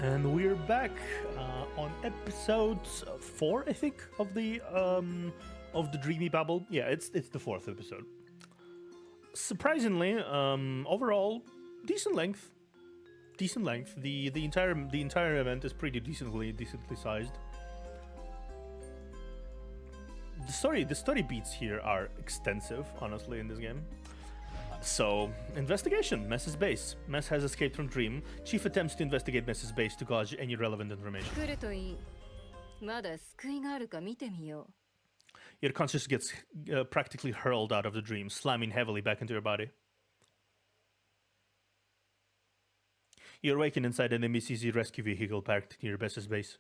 And we're back on episode 4, I think, of the Dreamy Bubble. Yeah, it's the 4th episode. Surprisingly, overall, decent length. Decent length. The entire event is pretty decently sized. The story beats here are extensive, honestly, in this game. So, investigation. Mess's base. Mess has escaped from Dream. Chief attempts to investigate Mess's base to gauge any relevant information. Your conscious gets practically hurled out of the dream, slamming heavily back into your body. You awaken inside an MCC rescue vehicle parked near Mess's base.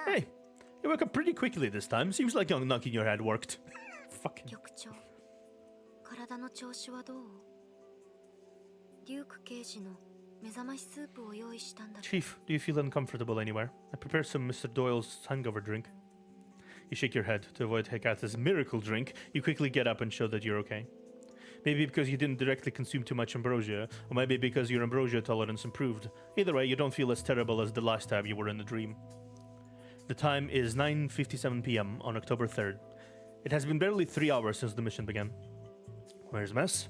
Hey, you woke up pretty quickly this time. Seems like knocking your head worked. Fucking. Chief, do you feel uncomfortable anywhere? I prepared some Mr. Doyle's hangover drink. You shake your head to avoid Hekate's miracle drink. You quickly get up and show that you're okay. Maybe because you didn't directly consume too much ambrosia, or maybe because your ambrosia tolerance improved. Either way, you don't feel as terrible as the last time you were in the dream. The time is 9:57 p.m. on October 3rd. It has been barely 3 hours since the mission began. Where's Mess?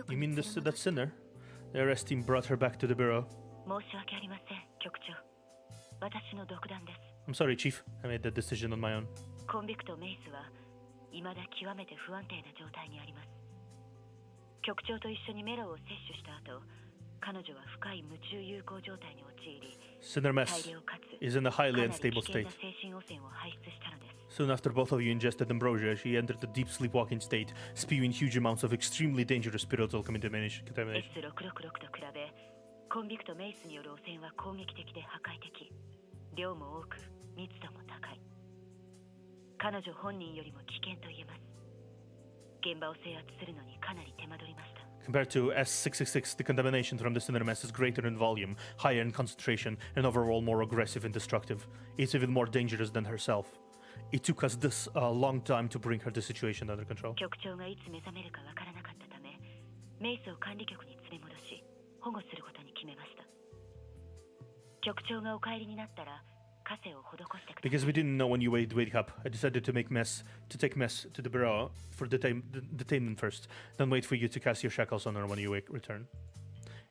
You mean that sinner? The arrest team brought her back to the bureau. I'm sorry, Chief. I made that decision on my own. Sinner Mess is in a highly unstable state. Soon after both of you ingested ambrosia, she entered a deep sleepwalking state, spewing huge amounts of extremely dangerous spiritual contamination. Compared to S666, the contamination from the Sinner Mess is greater in volume, higher in concentration, and overall more aggressive and destructive. It's even more dangerous than herself. It took us this long time to bring her the situation under control. Because we didn't know when you wake up, I decided to take Mess to the bureau for detainment first, then wait for you to cast your shackles on her when you return.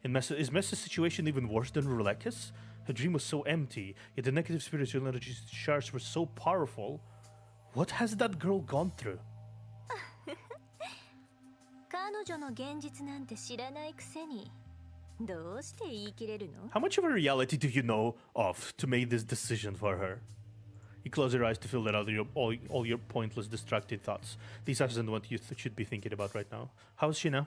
Is Mess's situation even worse than Ruleka's? Her dream was so empty, yet the negative spiritual energy shards were so powerful. What has that girl gone through? How much of a reality do you know of to make this decision for her? You close your eyes to filter out all your pointless, distracted thoughts. These aren't what you should be thinking about right now. How is she now?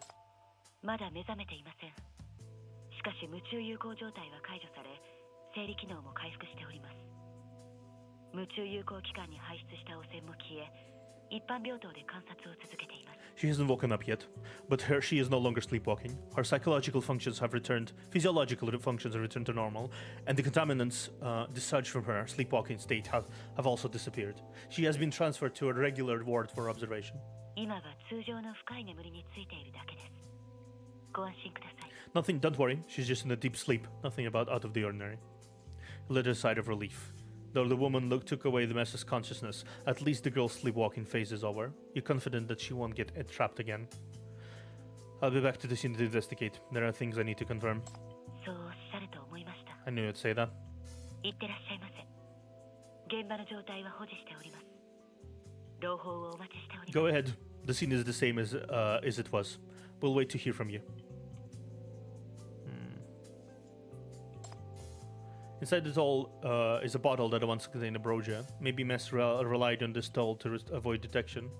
She hasn't woken up yet, but she is no longer sleepwalking. Her physiological functions have returned to normal, and the contaminants discharged from her sleepwalking state have also disappeared. She has been transferred to a regular ward for observation. Nothing, don't worry, she's just in a deep sleep, nothing out of the ordinary. A little sigh of relief. Though the woman took away the Mess's consciousness, at least the girl's sleepwalking phase is over. You're confident that she won't get trapped again. I'll be back to the scene to investigate. There are things I need to confirm. I knew you'd say that. Go ahead. The scene is the same as it was. We'll wait to hear from you. Inside the doll is a bottle that once contained ambrosia. Maybe Mess relied on this doll to avoid detection.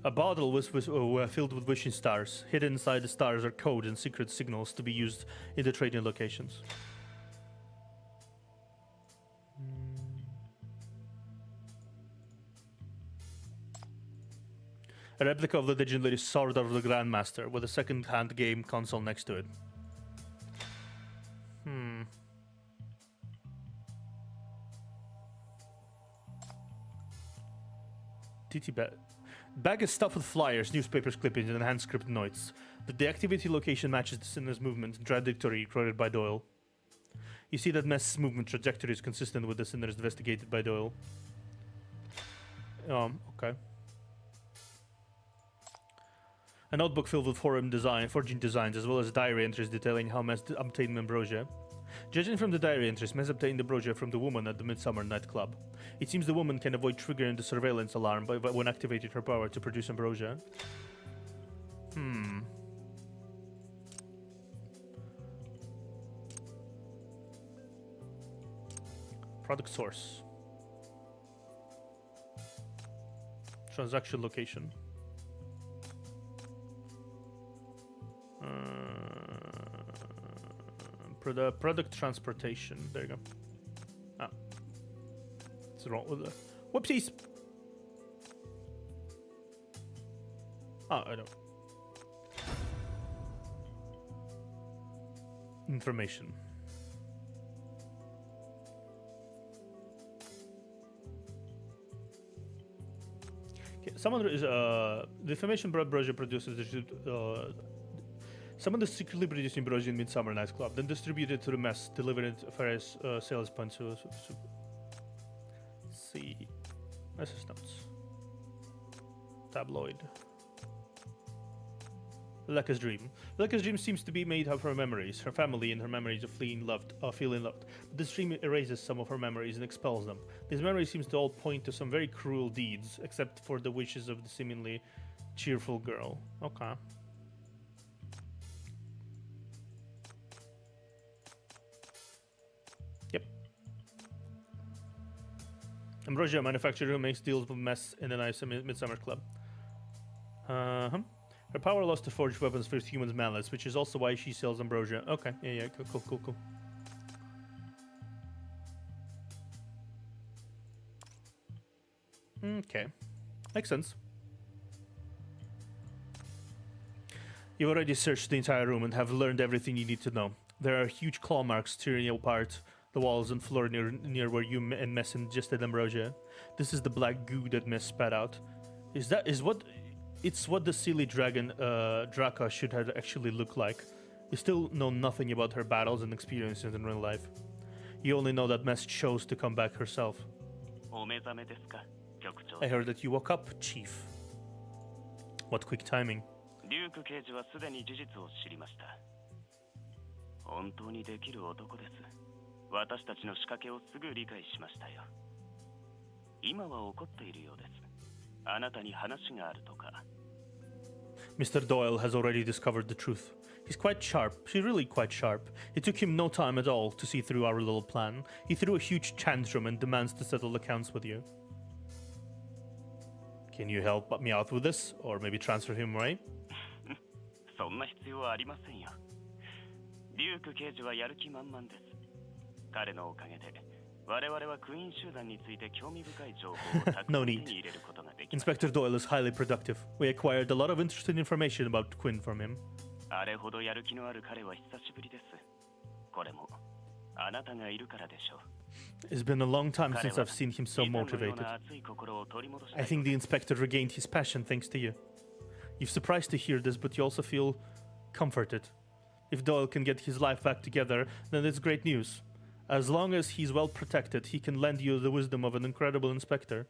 A bottle was filled with wishing stars. Hidden inside the stars are code and secret signals to be used in the trading locations. A replica of the legendary Sword of the Grandmaster with a second-hand game console next to it. Bag is stuffed with flyers, newspapers, clippings, and hand-scripted notes. The activity location matches the sinner's movement trajectory recorded by Doyle. You see that Mess's movement trajectory is consistent with the sinners investigated by Doyle. Okay. A notebook filled with forging designs, as well as diary entries detailing how Mess obtained ambrosia. Judging from the diary entries, Mess obtained ambrosia from the woman at the Midsummer nightclub. It seems the woman can avoid triggering the surveillance alarm when activating her power to produce ambrosia. Product source. Transaction location. Product transportation. There you go. Ah. What's wrong with that? Whoopsies! Ah, I know. Information. Okay, someone is the information brochure produces someone is secretly producing ambrosia in Midsummer nightclub, then distributed to the Mess, delivered at various sales points. See, Mess's notes. Tabloid. Lekka's dream. Lekka's dream seems to be made of her memories, her family, and her memories of feeling loved. But this dream erases some of her memories and expels them. These memories seem to all point to some very cruel deeds, except for the wishes of the seemingly cheerful girl. Okay. Yep. Ambrosia manufacturer who makes deals with Mess in a nice Midsummer club. Her power allows to forge weapons for humans' malice, which is also why she sells ambrosia. Okay, yeah, cool. Okay, makes sense. You've already searched the entire room and have learned everything you need to know. There are huge claw marks tearing apart the walls and floor near where you and Mess ingested ambrosia. This is the black goo that Mess spat out. It's what the silly dragon Draka should have actually looked like. You still know nothing about her battles and experiences in real life. You only know that Mess chose to come back herself. I heard that you woke up, Chief. What quick timing. Mr. Doyle has already discovered the truth. He's quite sharp. She's really quite sharp. It took him no time at all to see through our little plan. He threw a huge tantrum and demands to settle accounts with you. Can you help me out with this? Or maybe transfer him away? No need. Inspector Doyle is highly productive. We acquired a lot of interesting information about Quinn from him. It's been a long time since I've seen him so motivated. I think the inspector regained his passion thanks to you. You're surprised to hear this, but you also feel comforted. If Doyle can get his life back together, then it's great news. As long as he's well protected, he can lend you the wisdom of an incredible inspector.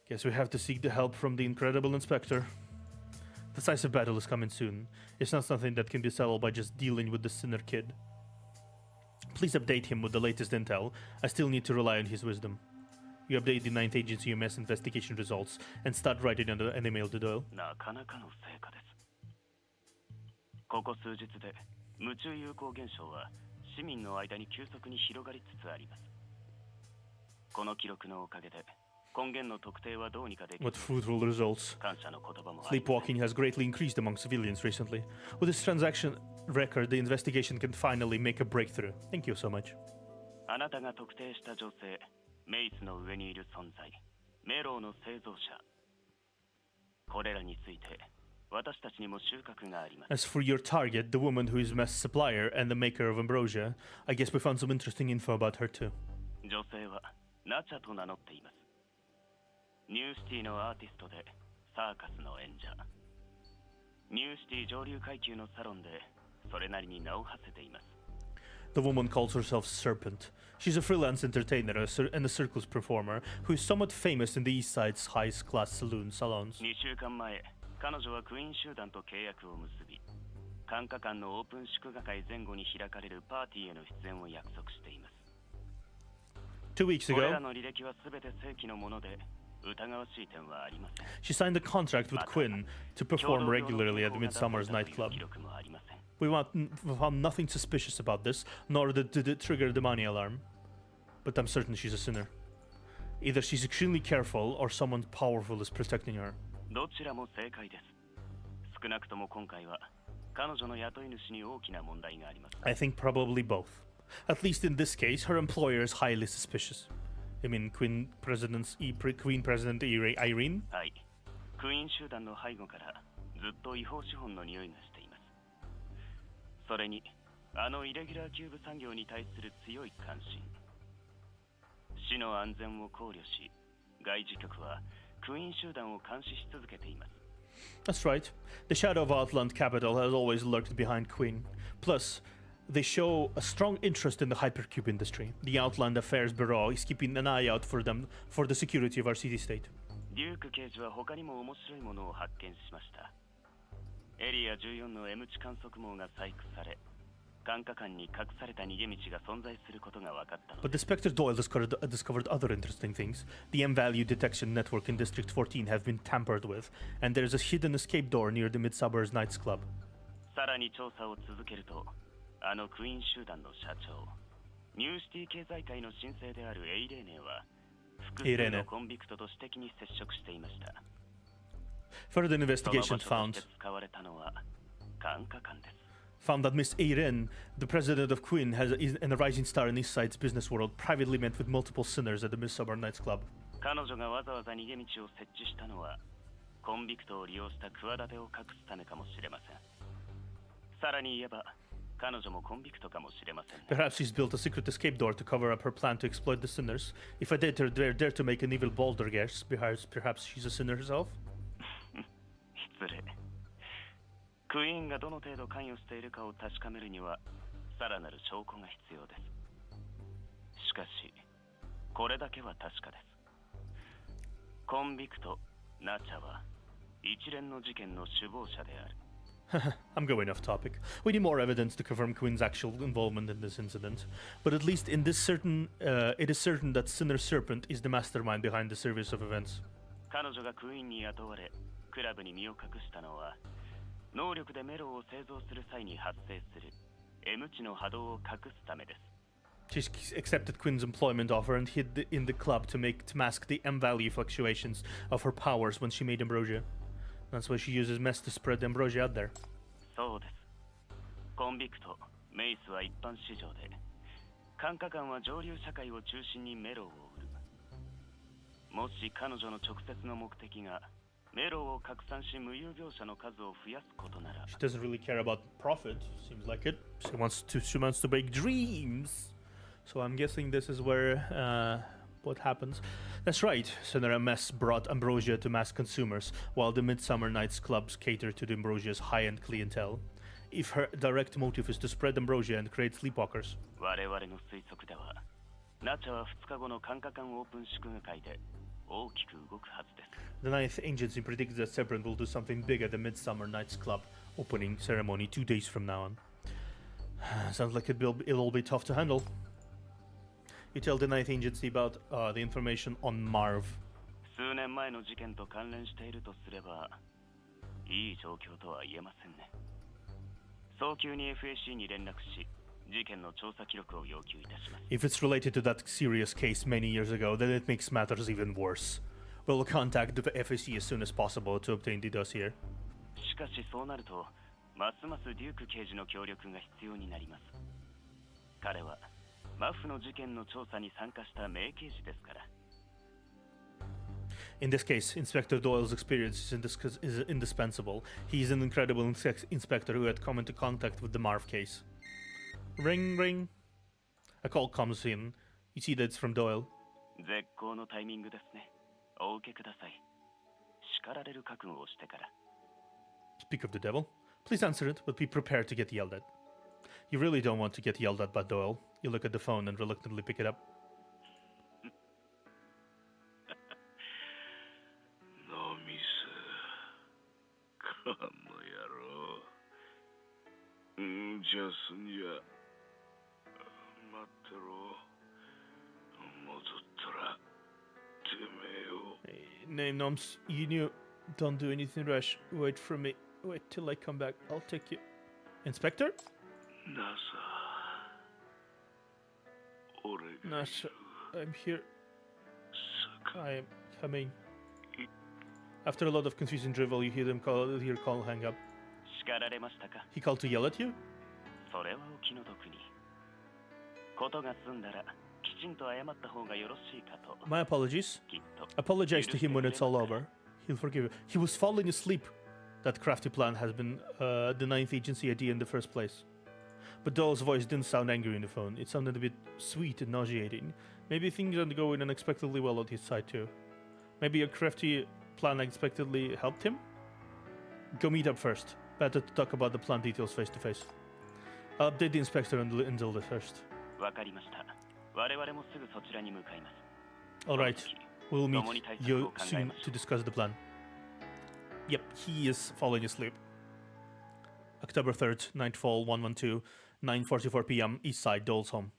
Guess we have to seek the help from the incredible inspector. The decisive battle is coming soon. It's not something that can be settled by just dealing with the sinner kid. Please update him with the latest intel. I still need to rely on his wisdom. You update the 9th Agency UMS investigation results and start writing an email to Doyle. What fruitful results. Sleepwalking has greatly increased among civilians recently. With this transaction record, the investigation can finally make a breakthrough. Thank you so much. As for your target, the woman who is Mess' supplier and the maker of ambrosia, I guess we found some interesting info about her too. ニューシティのアーティストでサーカスの演者。ニューシティ上流階級のサロンでそれなりに名を馳せています。The woman calls herself Serpent. She's a freelance entertainer and a circus performer who is somewhat famous in the East Side's high-class salons. 2週間前、彼女はクイーン集団と契約を結び、管科館のオープン祝賀会前後に開かれるパーティーへの出演を約束しています。2 weeks これ ago, らの履歴は全て正規のもので、疑わしい点はありません。 she signed a contract with Quinn to perform regularly at the Midsummer's nightclub. 記録もありません。We found nothing suspicious about this, nor did it trigger the money alarm. But I'm certain she's a sinner. Either she's extremely careful, or someone powerful is protecting her. どちらも正解です。少なくとも今回は彼女の雇い主に大きな問題があります。I think probably both. At least in this case, her employer is highly suspicious. I mean, Queen President Irene? はい。クイーン集団の背後からずっと違法資本の匂いがしています。それに、あのイレギュラーキューブ産業に対する強い関心。市の安全を考慮し、外事局はクイーン集団を監視し続けています。That's right. The shadow of Outland Capital has always lurked behind Queen. Plus, they show a strong interest in the hypercube industry. The Outland Affairs Bureau is keeping an eye out for them for the security of our city-state. デューク刑事は他にも面白いものを発見しました。エリア14の M 値観測網が採掘され、管科館に隠された逃げ道が存在することが分かったの But です。 Inspector Doyle discovered other interesting things. The M-value detection network in District 14 have been tampered with, and there is a hidden escape door near the Midsummer's Nights Club. さらに調査を続けると、あのクイーン集団の社長、ニューシティ経済界の新星であるエイレーネは、複数のコンビクトと私的に接触していました。 Further その場 investigation 所として found 使われたのは管科館です。that Miss Irene, the president of Queen, is a rising star in East Side's business world, privately met with multiple sinners at the Midsummer Nights Club. 彼女がわざわざ逃げ道を設置したのは、コンビクトを利用した企てを隠すためかもしれません。さらに言えば、彼女もコンビクトかもしれませんね。 Perhaps she's built a secret escape door to cover up her plan to exploit the sinners. If I dare to make an evil bolder guess, perhaps she's a sinner herself? 失礼。クイーンがどの程度関与しているかを確かめるには、さらなる証拠が必要です。しかし、これだけは確かです。コンビクト、ナチャは、一連の事件の首謀者である。I'm going off topic. We need more evidence to confirm Quinn's actual involvement in this incident. But at least in this it is certain that Sinner Serpent is the mastermind behind the series of events. 彼女がクイーンに雇われ、クラブに身を隠したのは、能力でメロを製造する際に発生する M 値の波動を隠すためです。She accepted Quinn's employment offer and hid in the club to mask the M value fluctuations of her powers when she made ambrosia. That's why she uses mess to spread the ambrosia out there. そうです。コンビクト、メイスは一般市場で、管科官は上流社会を中心にメロを売る。もし彼女の直接の目的がメロを拡散し無有業者の数を増やすことなら、 She doesn't really care about profit, seems like it. She wants to make dreams. So I'm guessing this is where what happens. That's right, Senator MS brought ambrosia to mass consumers, while the Midsummer Nights clubs cater to the ambrosia's high-end clientele. If her direct motive is to spread ambrosia and create sleepwalkers. 我々の推測では、ナチャは2日後の管科官オープン祝賀会で大きく動くはずです。 The Ninth Agency predicted that Serpent will do something big at the Midsummer Nights Club opening ceremony 2 days from now on. Sounds like it'll all be tough to handle. You tell the Ninth Agency about the information on Marv. 数年前の事件と関連しているとすれば、いい状況とは言えませんね。早急に FAC に連絡し、事件の調査記録を要求いたします。If it's related to that serious case many years ago, then it makes matters even worse. We'll contact the FAC as soon as possible to obtain the dossier. しかしそうなると、ますますデューク刑事の協力が必要になります。彼はマフの事件の調査に参加した名刑事ですから。In this case, Inspector Doyle's experience is indispensable. He's an incredible inspector who had come into contact with the Marv case. Ring, ring. A call comes in. You see that it's from Doyle. 絶好のタイミングですね。お受けください。叱られる覚悟をしてから。 Speak of the devil. Please answer it, but be prepared to get yelled at. You really don't want to get yelled at by Doyle. You look at the phone and reluctantly pick it up. ノミス、この野郎。じゃあすんじゃ。待ってろ。戻ったら、てめえを。 Hey, name noms, you knew. Don't do anything rash. Wait for me. Wait till I come back. I'll take you. Inspector? なさ。俺が。 Nasha, I'm here. すぐ。 I am coming. After a lot of confusing drivel, you hear call hang up. 叱られましたか？ He called to yell at you? それはお気の毒に。ことが済んだら、きちんと謝った方がよろしいかと。 My apologies. きっと。 Apologize to him when it's all over. He'll forgive you. He was falling asleep. That crafty plan has been the ninth agency idea in the first place. But Dole's voice didn't sound angry in the phone. It sounded a bit sweet and nauseating. Maybe things aren't going unexpectedly well on his side too. Maybe a crafty plan unexpectedly helped him? Go meet up first. Better to talk about the plan details face to face. I'll update the inspector until the first. わかりました。我々もすぐそちらに向かいます。 Alright, we'll meet you soon to discuss the plan. Yep, he is falling asleep. October 3rd, nightfall 112, 9:44 p.m. East Side, Dole's home.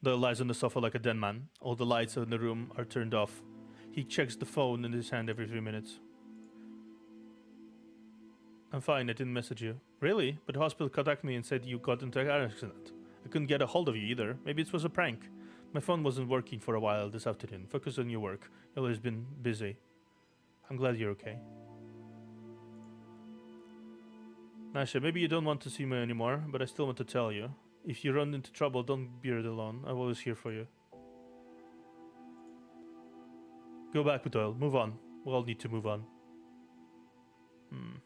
Doyle lies on the sofa like a dead man. All the lights in the room are turned off. He checks the phone in his hand every few minutes. I'm fine, I didn't message you. Really? But the hospital contacted me and said you got into an accident. I couldn't get a hold of you either. Maybe it was a prank. My phone wasn't working for a while this afternoon. Focus on your work. You've always been busy. I'm glad you're okay. Nasha, maybe you don't want to see me anymore, but I still want to tell you. If you run into trouble, don't bear it alone. I'm always here for you. Go back, Doyle. Move on. We all need to move on. Hmm.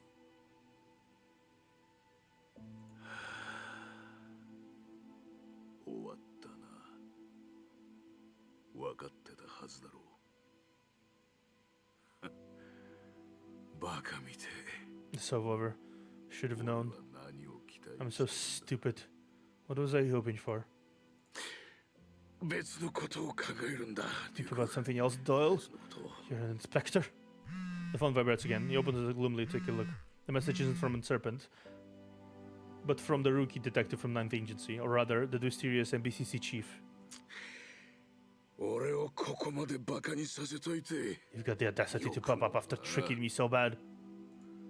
終わったな。分かってたはずだろう。バカみてえ。 It's all over. Should have known. 何を期待 I'm so stupid. What was I hoping for? 別のことを考えるんだ。 Think about something else, Doyle? 別のことを。 You're an inspector? The phone vibrates again. He opens it gloomily to take a look. The message isn't from a serpent, but from the rookie detective from 9th Agency, or rather, the mysterious NBCC chief. 俺をここまでバカにさせといて。 You've got the audacity to pop up after tricking me so bad.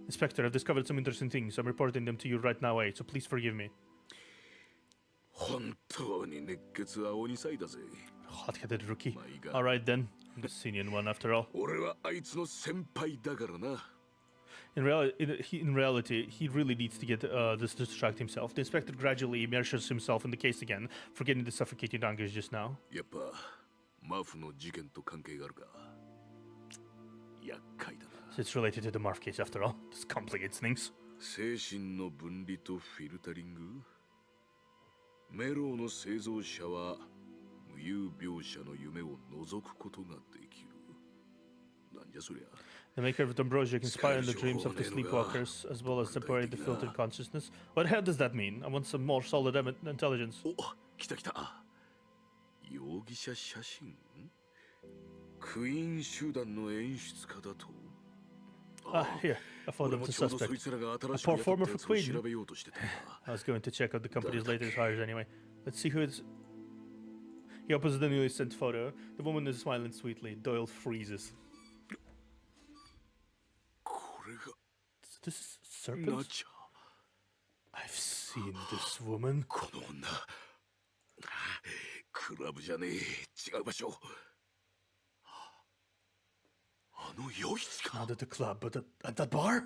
Inspector, I've discovered some interesting things. I'm reporting them to you right now, so please forgive me. 本当に熱血青に咲いたぜ。 Hot-headed rookie. Alright then. I'm the senior one after all. 俺はあいつの先輩だからな。In reality, he really needs to get this to distract himself. The inspector gradually immerses himself in the case again, forgetting the suffocating anguish just now. やっぱマフの事件と関係があるか。厄介だな。 So it's related to the Marv case after all. This complicates things. 精神の分離とフィルタリング。メローの製造者は無有描写の夢を除くことができる。なんじゃそりゃ。 The maker of Ambrosia can spy on the dreams of the sleepwalkers, as well as separate the filtered consciousness. What the hell does that mean? I want some more solid intelligence. お、来た来た。容疑者写真？クイーン集団の演出家だと。 Ah, here. I found them the suspect. A performer for Queen. I was going to check out the company's latest hires anyway. Let's see who it's... He opens the newly sent photo. The woman is smiling sweetly. Doyle freezes. This is serpent? I've seen this woman. この女。クラブじゃねえ。違う場所。あの洋室か。 Not at the club, but at that bar?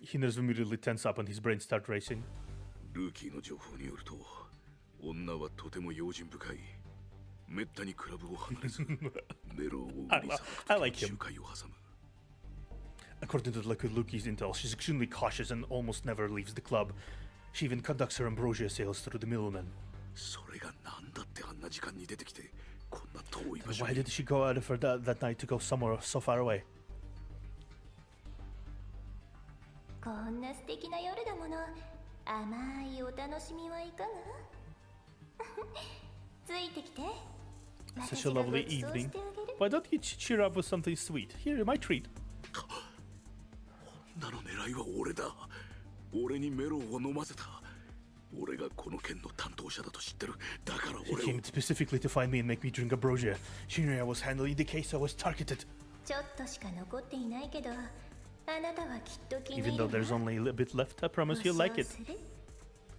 He nerves immediately tense up and his brain starts racing. ルーキーの情報によると、女はとても用心深い。めったにクラブを離れず、メロを売りさばくと集会を挟む。 According to the Lukey's intel, she's extremely cautious and almost never leaves the club. She even conducts her ambrosia sales through the middlemen. それがなんだってあんな時間に出てきてこんな遠い場所 Why に did she go out of her that night to go somewhere so far away? こんな素敵な夜だもの。甘いお楽しみはいかが？ついてきて。 Such a lovely evening. Why don't you cheer up with something sweet? Here, my treat. 女の狙いは俺だ。俺にメロンを飲ませた。俺がこの件の担当者だと知ってる。だから She 俺を came specifically to find me and make me drink ambrosia. Shiinareii was handling the case. I was targeted. ちょっとしか残っていないけど、あなたはきっと気に Even 入 though る there's only a bit left, I promise you'll like it.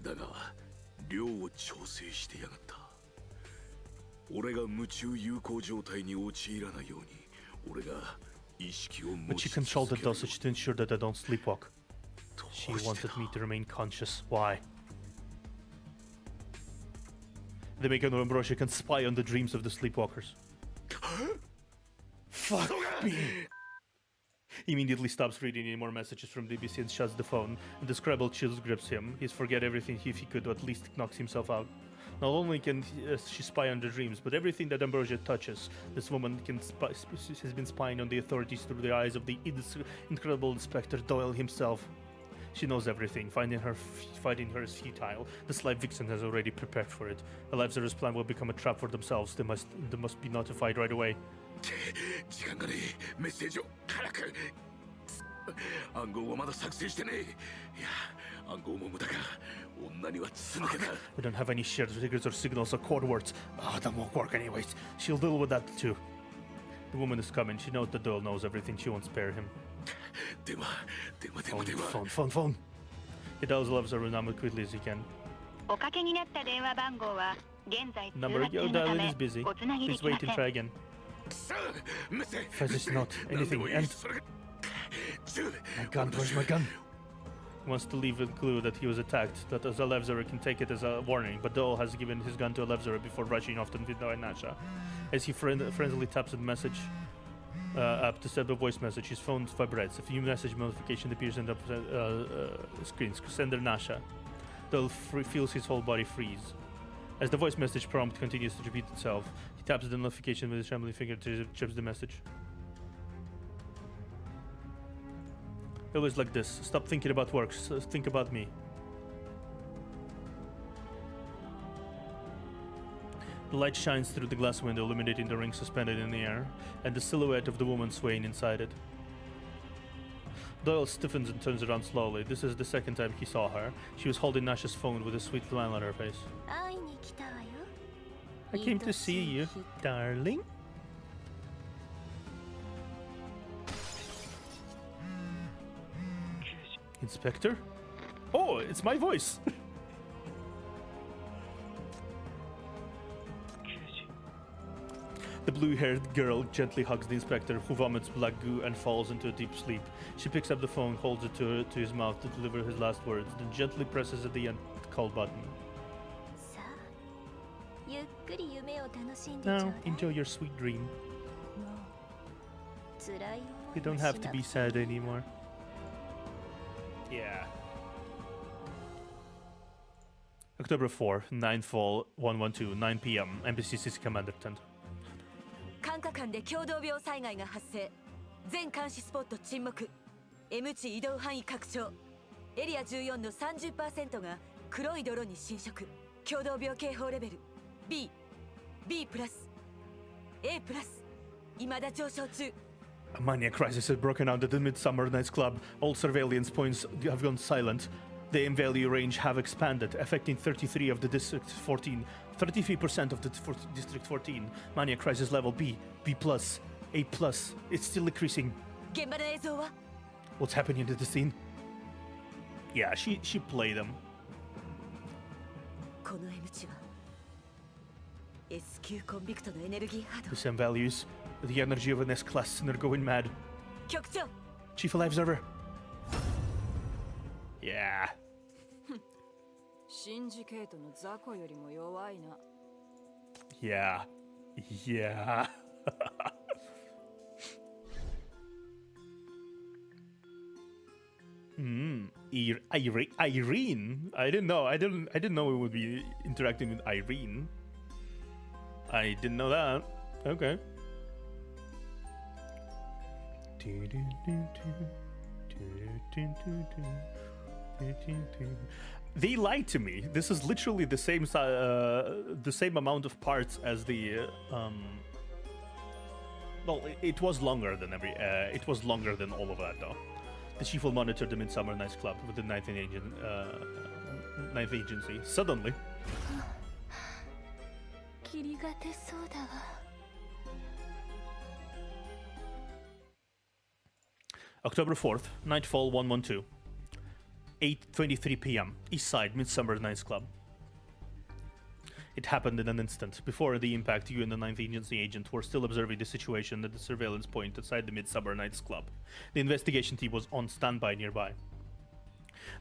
だが量を調整してやがった。俺が夢中友好状態に陥らないように俺が意識を But 持 she ち controlled the 続ける dosage to ensure that I don't sleepwalk. She どうして wanted だ me to remain conscious. Why? The maker of ambrosia can spy on the dreams of the sleepwalkers. Fuck me. He immediately stops reading any more messages from DBC and shuts the phone, and the Scrabble chills grips him. He's forget everything if he could, or at least knocks himself out. Not only can she spy on the dreams, but everything that Ambrosia touches, this woman has been spying on the authorities through the eyes of the incredible Inspector Doyle himself. She knows everything. Fighting her is futile. The sly vixen has already prepared for it. Elevzer's plan will become a trap for themselves. They must be notified right away. 時間がねえ。メッセージを早く。暗号はまだ作成してねえ。いや暗号も無駄か。女には筒抜けだ。 We don't have any shared triggers or signals or code words. That won't work anyways. She'll deal with that too. The woman is coming. She knows that Doyle knows everything. She won't spare him. 電話。Phone. He dials Elevzer number quickly as he can. おかけになった電話番号は現在通 Number 話 you're 中のた dialing め is busy. おつなぎで Please きま wait せ and ん。 try again. さあメッセージ。 If it's not 何で anything, もいい。 and それが。my gun, where's my gun? He wants to leave a clue that he was attacked, that as Elevzer can take it as a warning, but Doyle has given his gun to Elevzer before rushing off to Nasha. As he friendly taps the message up to send a voice message, his phone vibrates. A few message notification appears on the screen. Sender Nasha. Doyle feels his whole body freeze. As the voice message prompt continues to repeat itself, he taps the notification with his trembling finger to chips the message. Always like this. Stop thinking about work. Think about me. The light shines through the glass window, illuminating the ring suspended in the air, and the silhouette of the woman swaying inside it. Doyle stiffens and turns around slowly. This is the second time he saw her. She was holding Nasha's phone with a sweet smile on her face. 会いに来たわよ。 I came to see you, darling. Inspector? Oh, it's my voice! The blue-haired girl gently hugs the inspector, who vomits black goo and falls into a deep sleep. She picks up the phone, holds it to his mouth to deliver his last words, then gently presses at the end call button. さあ、ゆっくり夢を楽しんでちょう Now, だい。 enjoy your sweet dream. もう辛い You 思い don't は have し to な be くて sad anymore. Yeah. October 4, Ninefall 112, 9 p.m. MBCC's Commander Tent. 管下間で共同病災害が発生。全監視スポット沈黙。M 値移動範囲拡張。エリア14の 30% が黒い泥に侵食。共同病警報レベル B、B プラス A プラス。未だ上昇中。 A mania crisis has broken out at the Midsummer Night's Club. All surveillance points have gone silent. The aim value range have expanded, affecting 33 of the District 14, 33% of the District 14. Mania crisis level B, B+, A+. It's still increasing. 現場の映像は What's happening to the scene? Yeah, she played them. この M 値は S 級コンビクトのエネルギー波動。 The same values. The energy of an S-class sinner going mad. 局長 Chief Alive Observer. Yeah. シンジケートの雑魚よりも弱いな。 Yeah. Yeah. Irene. I didn't know. I didn't know we would be interacting with Irene. I didn't know that. Okay. They lied to me. This is literally the same amount of parts as the well, it was longer than it was longer than all of that though. The chief will monitor the Midsummer Night's Club with the Ninth Agency. Suddenly, 霧が出そうだわ。 October 4th, Nightfall 112. 8:23 p.m. East Side, Midsummer Night's Club. It happened in an instant. Before the impact, you and the Ninth Agency agent were still observing the situation at the surveillance point outside the Midsummer Night's Club. The investigation team was on standby nearby.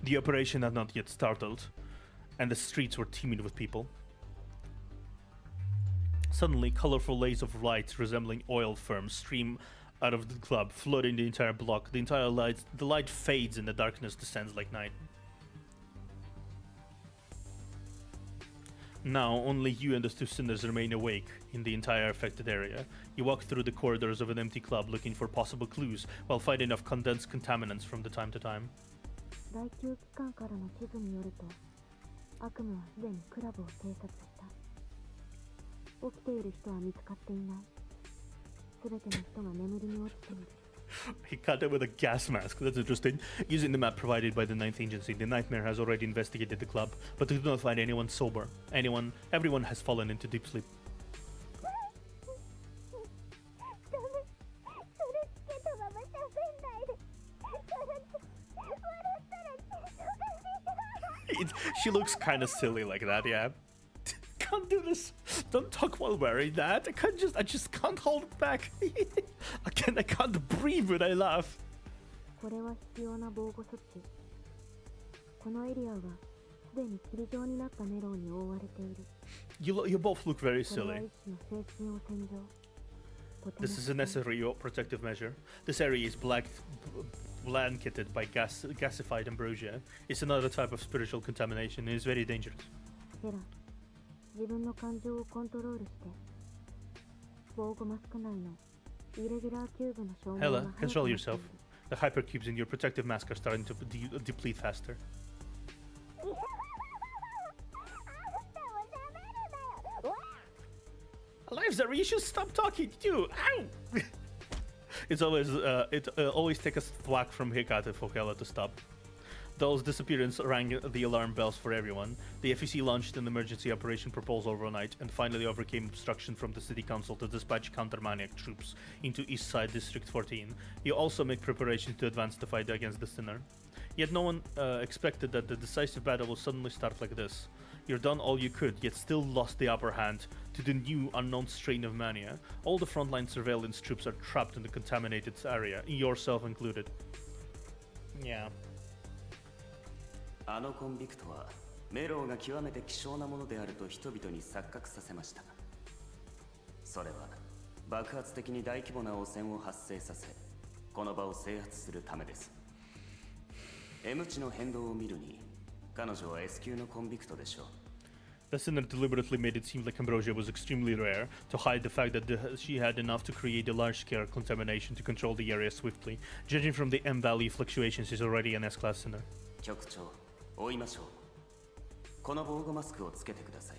The operation had not yet started, and the streets were teeming with people. Suddenly, colorful lays of lights resembling oil firms stream out of the club, flooding the entire block. The light fades and the darkness descends like night. Now, only you and the two sinners remain awake in the entire affected area. You walk through the corridors of an empty club looking for possible clues, while fighting off condensed contaminants from the time to time. 第9機関からの地図によると、悪夢はすでにクラブを偵察した。起きている人は見つかっていない。すべての人が眠りに落ちている。He cut it with a gas mask. That's interesting. Using the map provided by the Ninth Agency, the Nightmare has already investigated the club, but they do not find anyone sober. Everyone has fallen into deep sleep. She looks kind of silly like that, yeah. Can't do this. Don't talk while wearing that. I just can't hold it back. I can't breathe when I laugh. これは必要な防護措置。このエリアはすでに霧状になったメロンに覆われている。You both look very silly. これは一種の精神汚染状。 This is a necessary protective measure. This area is blanketed by gasified ambrosia. It's another type of spiritual contamination. It is very dangerous. セラ、自分の感情をコントロールして。防護マスク内のイレギュラーキューブの照明が Hella, control yourself. The hypercubes in your protective mask are starting to deplete faster. Lives, you should stop talking too. Ow! It always takes a thwack from Hikate for Hella to stop. Doll's disappearance rang the alarm bells for everyone. The FEC launched an emergency operation proposal overnight and finally overcame obstruction from the city council to dispatch counter-maniac troops into East Side District 14. You also make preparations to advance the fight against the Sinner. Yet no one expected that the decisive battle will suddenly start like this. You've done all you could, yet still lost the upper hand to the new unknown strain of mania. All the frontline surveillance troops are trapped in the contaminated area, yourself included. Yeah. あのコンビクトはメロウが極めて希少なものであると人々に錯覚させました。それは爆発的に大規模な汚染を発生させ、この場を制圧するためです。M 値の変動を見るに、彼女は S 級のコンビクトでしょう。The Sinner deliberately made it seem like ambrosia was extremely rare to hide the fact that she had enough to create a large-scale contamination to control the area swiftly. Judging from the M value fluctuations, she's already an S-class Sinner. 局長、追いましょう。この防護マスクをつけてください。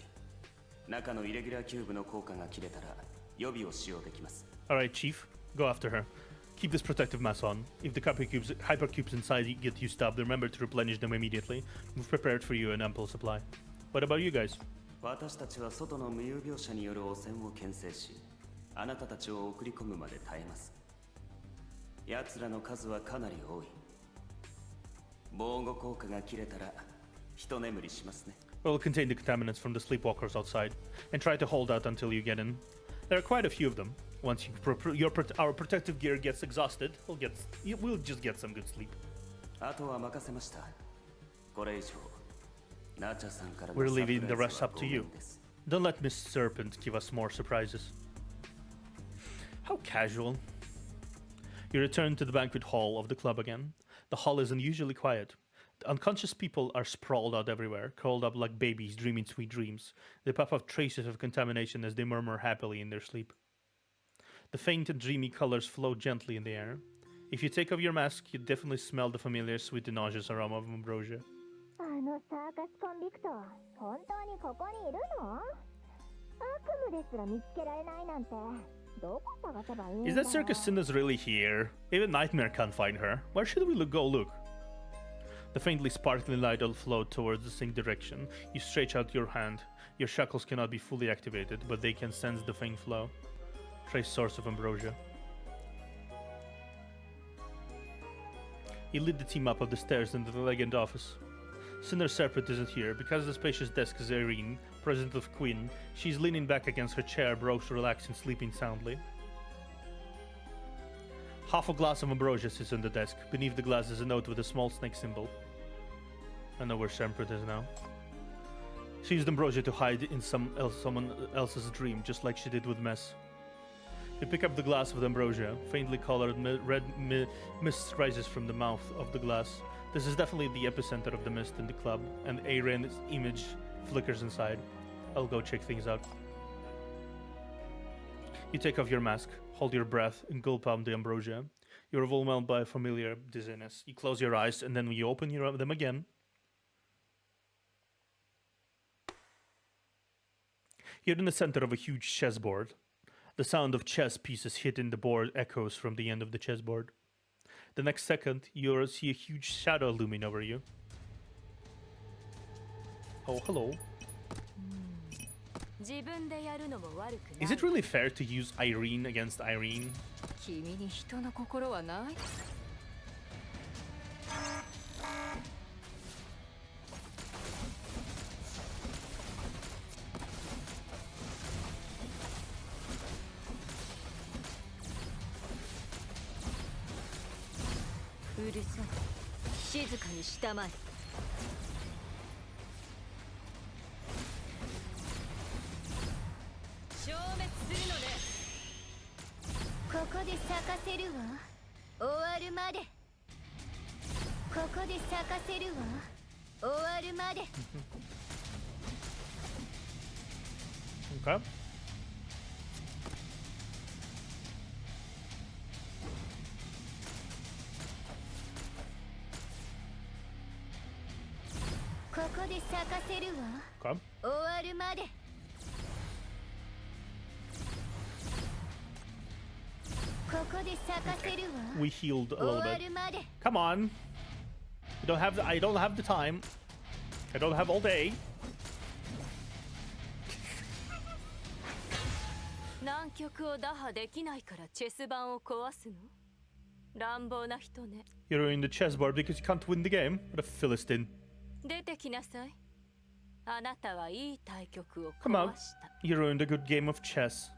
中のイレギュラーキューブの効果が切れたら予備を使用できます。Alright, Chief. Go after her. Keep this protective mask on. If the hypercubes inside get used up, remember to replenish them immediately. We've prepared for you an ample supply. What about you guys? 私たちは外の無有病者による汚染を牽制し、あなたたちを送り込むまで耐えます。奴らの数はかなり多い。防護効果が切れたら一眠りしますね。We'll contain the contaminants from the sleepwalkers outside and try to hold out until you get in. There are quite a few of them. Once our protective gear gets exhausted, we'll just get some good sleep. あとは任せました。これ以上。We're leaving the rest up to you. Don't let Miss Serpent give us more surprises. How casual. You return to the banquet hall of the club again. The hall is unusually quiet. The unconscious people are sprawled out everywhere, curled up like babies dreaming sweet dreams. They puff out traces of contamination as they murmur happily in their sleep. The faint and dreamy colors float gently in the air. If you take off your mask, you definitely smell the familiar sweet and nauseous aroma of ambrosia. あのサーカスコンビクト本当にここにいるの？悪夢ですら見つけられないなんてどこ探せばいいんだ Is that Circus Sinners really here? Even Nightmare can't find her. Where should we go look? The faintly sparkling light will float towards the same direction. You stretch out your hand. Your shackles cannot be fully activated, but they can sense the faint flow. Trace source of ambrosia. You lead the team up the stairs into the elegant office. Cinder Serpent isn't here. Because the spacious desk is Irene, president of Queen, she's leaning back against her chair, brows relaxed and sleeping soundly. Half a glass of ambrosia sits on the desk. Beneath the glass is a note with a small snake symbol. I know where Serpent is now. She used ambrosia to hide in someone else's dream, just like she did with Mess. You pick up the glass with ambrosia. Faintly colored red mist rises from the mouth of the glass. This is definitely the epicenter of the mist in the club, and Irene's image flickers inside. I'll go check things out. You take off your mask, hold your breath, and gulp out the ambrosia. You're overwhelmed by a familiar dizziness. You close your eyes, and then when you open them again, you're in the center of a huge chessboard. The sound of chess pieces hitting the board echoes from the end of the chessboard. The next second, you see a huge shadow looming over you. Oh, hello. Is it really fair to use Irene against Irene? 君に人の心はない？うるさい。静かにしたまえ。消滅するのね。ここで咲かせるわ終わるまでここで咲かせるわ終わるまで Okay. Okay. We healed a little bit. Come on. I don't have the time. I don't have all day. 南極を打破できないからチェス盤を壊すの？乱暴な人ね。 You're in the chessboard because you can't win the game? What a Philistine. 出てきなさい。あなたはいい対局を Come out. 壊した。 You ruined a good game of chess.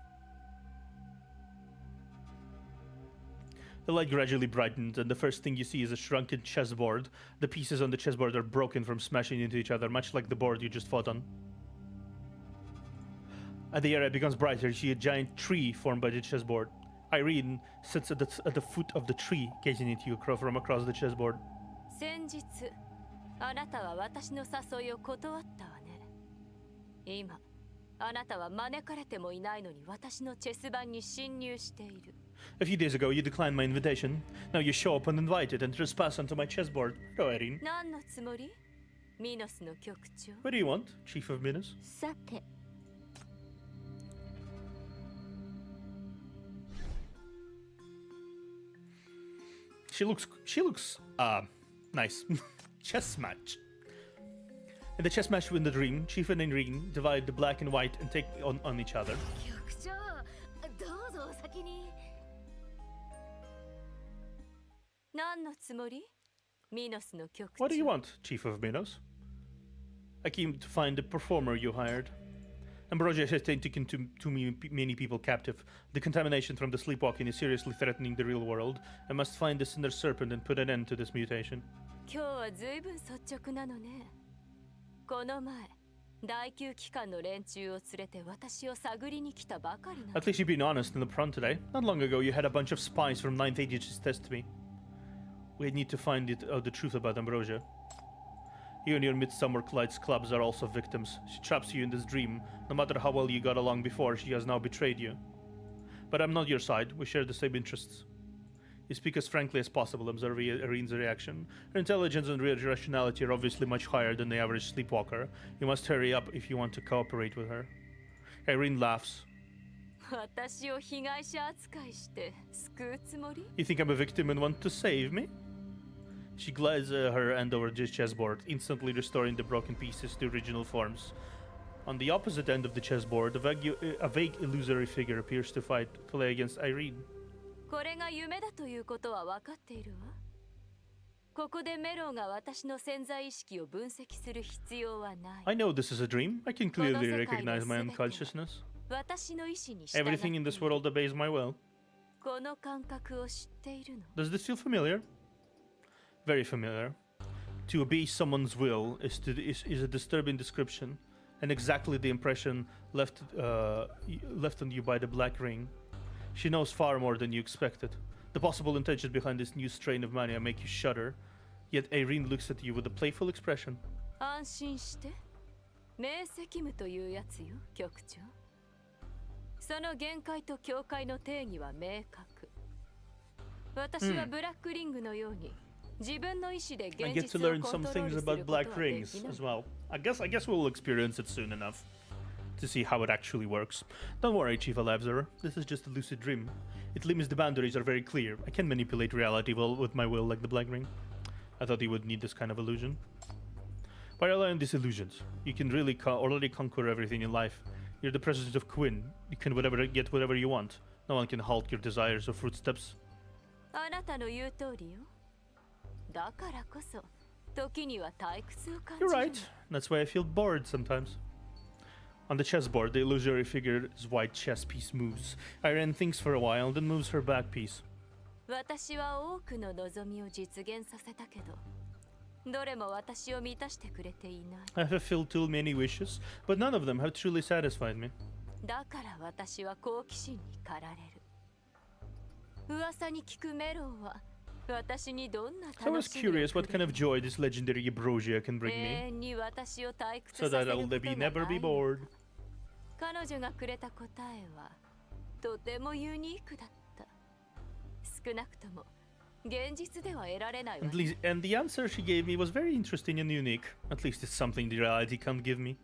The light gradually brightens, and the first thing you see is a shrunken chessboard. The pieces on the chessboard are broken from smashing into each other, much like the board you just fought on. As the area becomes brighter, you see a giant tree formed by the chessboard. Irene sits at the foot of the tree, gazing at you from across the chessboard. 先日、あなたは私の誘いを断ったわね。今、あなたは招かれてもいないのに私のチェス盤に侵入している。 A few days ago, you declined my invitation. Now you show up uninvited and trespass onto my chessboard. Hello, Irene. 何のつもり？ミノスの局長。 What do you want, Chief of Minos? さて She looks nice. Chess match. In the chess match in the dream, Chief and Irene divide the black and white and take on each other. 局長どうぞお先に何のつもり？ミノスの局長。 What do you want, Chief of Minos? I came to find the performer you hired. Ambrosia has taken too many people captive. The contamination from the sleepwalking is seriously threatening the real world. I must find the Cinder Serpent and put an end to this mutation. 今日はずいぶん率直なのね。この前、第9機関の連中を連れて私を探りに来たばかりなの。 At least you've been honest in the front today. Not long ago, you had a bunch of spies from 9th Ages test me. We need to find the truth about Ambrosia. You and your Midsummer Lights clubs are also victims. She traps you in this dream. No matter how well you got along before, she has now betrayed you. But I'm not your side. We share the same interests. You speak as frankly as possible, observing Irene's reaction. Her intelligence and rationality are obviously much higher than the average sleepwalker. You must hurry up if you want to cooperate with her. Irene laughs. 私を被害者扱いして救うつもり? You think I'm a victim and want to save me? She glides her hand over the chessboard, instantly restoring the broken pieces to original forms. On the opposite end of the chessboard, a vague illusory figure appears to play against Irene. これが夢だということは分かっているわ。ここでメロウが私の潜在意識を分析する必要はない。 I know this is a dream. I can clearly recognize my unconsciousness. 私の意志に従って Everything in this world obeys my will. この感覚を知っているの。 Does this feel familiar? Very familiar. To obey someone's will is a disturbing description, and exactly the impression left on you by the Black Ring. She knows far more than you expected. The possible intentions behind this new strain of mania make you shudder, yet Irene looks at you with a playful expression. 安心して。明晰夢というやつよ、局長。その限界と境界の定義は明確。私はブラックリングのように。I get to learn some things about black rings as well. I guess we'll experience it soon enough to see how it actually works. Don't worry, Chief Observer. This is just a lucid dream. It limits the boundaries are very clear. I can manipulate reality with my will like the black ring. I thought you would need this kind of illusion. By allowing these illusions, you can really already conquer everything in life. You're the president of Quinn. You can get whatever you want. No one can halt your desires or footsteps. あなたの言う通りよ。だからこそ、時には退屈を感じる。You're right. That's why I feel bored sometimes. On the chessboard, the illusory figure's white chess piece moves. Irene thinks for a while, then moves her black piece. 私は多くの望みを実現させたけど、どれも私を満たしてくれていない。I have fulfilled too many wishes, but none of them have truly satisfied me. だから私は好奇心に駆られる。噂に聞くメロウは。So I was curious what kind of joy this legendary Ambrosia can bring me, so that I'll never be bored. 彼女がくれた答えはとてもユニークだった。少なくとも現実では得られないわ。And the answer she gave me was very interesting and unique. At least it's something the reality can't give me.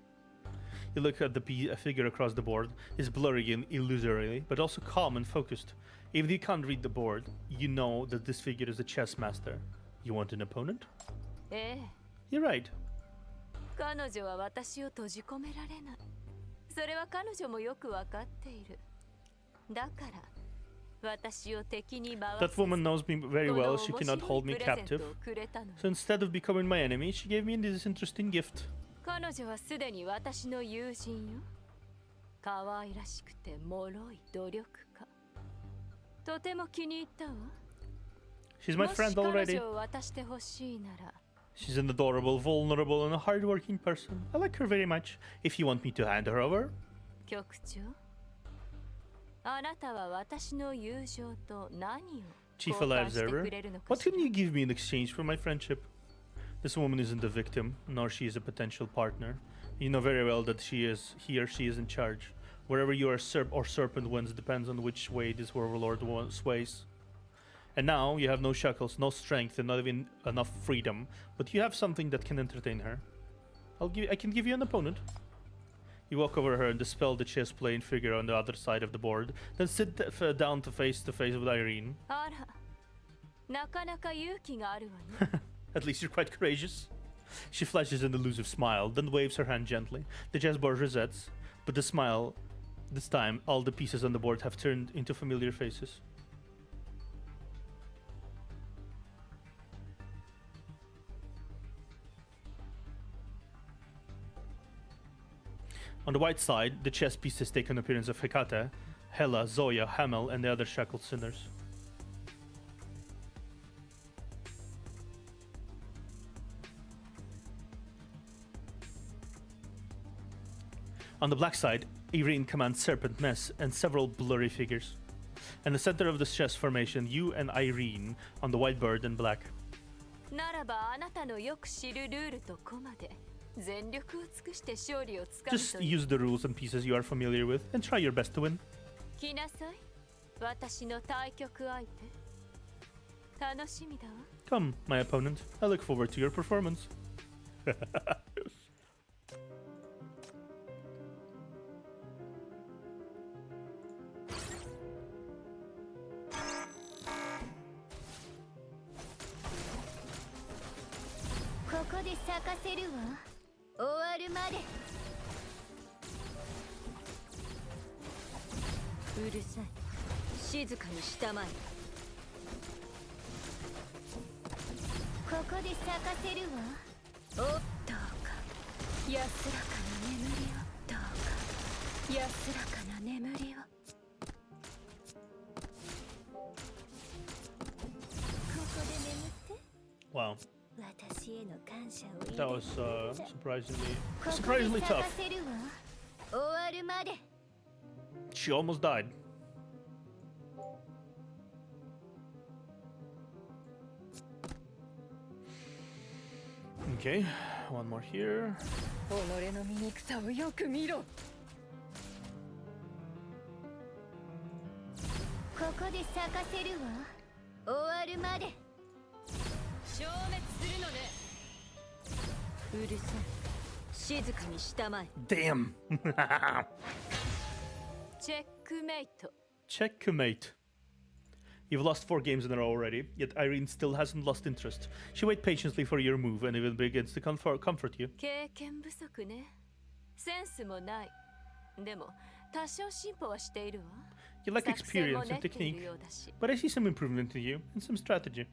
You look at the figure across the board. It's blurry and illusory, but also calm and focused. Even if you can't read the board, you know that this figure is a chess master. You want an opponent? You're right. 彼女は私を閉じ込められない。それは彼女もよくわかっている。だから私を敵に回す。That woman knows me very well. She cannot hold me captive. So instead of becoming my enemy, she gave me this interesting gift. 彼女はすでに私の友人よ。可愛らしくて脆い努力家。とても気に入ったわ。She's my friend already. 彼女を渡してほしいなら。She's an adorable, vulnerable, and a hardworking person. I like her very much. If you want me to hand her over. 局長。あなたは私の友情と何を Chief Observer, what can you give me in exchange for my friendship? This woman isn't a victim, nor she is a potential partner. You know very well that he or she is in charge. Wherever you are serpent wins depends on which way this warlord sways. And now you have no shackles, no strength, and not even enough freedom. But you have something that can entertain her. I can give you an opponent. You walk over her and dispel the chess playing figure on the other side of the board, then sit down to face with Irene. At least you're quite courageous. She flashes an elusive smile, then waves her hand gently. The chessboard resets, but the smile, this time, all the pieces on the board have turned into familiar faces. On the white side, the chess pieces take an appearance of Hecate, Hela, Zoya, Hamel, and the other shackled sinners. On the black side, Irene commands Serpent Mess and several blurry figures. In the center of the chess formation, you and Irene on the white bird and black. ならばあなたのよく知るルールとコマで全力を尽くして勝利をつかむ Just という。 use the rules and pieces you are familiar with and try your best to win. 来なさい、私の対局相手。楽しみだわ。 Come, my opponent. I look forward to your performance. ここで咲かせるわ。終わるまで。うるさい、静かにしたまえ。ここで咲かせるわ。どうか安らかな眠りを。どうか安らかな眠りを。ここで眠って。 Wow, 私への感謝を入れて that was surprisingly ここ surprisingly で咲 tough. かせるわ。終わるまで。 She almost died. Okay, one more here. 己の醜さをよく見ろ。ここで咲かせるわ。終わるまで。消滅するのね。うるさい、静かにしたまえ。 Damn. チェックメイト。 Checkmate. You've lost 4 games in a row already, yet Irene still hasn't lost interest. She waits patiently for your move and even begins to comfort you. 経験不足ね。センスもない。でも多少進歩はしているわ。 You lack 作戦も experience 練 and っている technique, ようだし。 but I see some improvement in you and some strategy.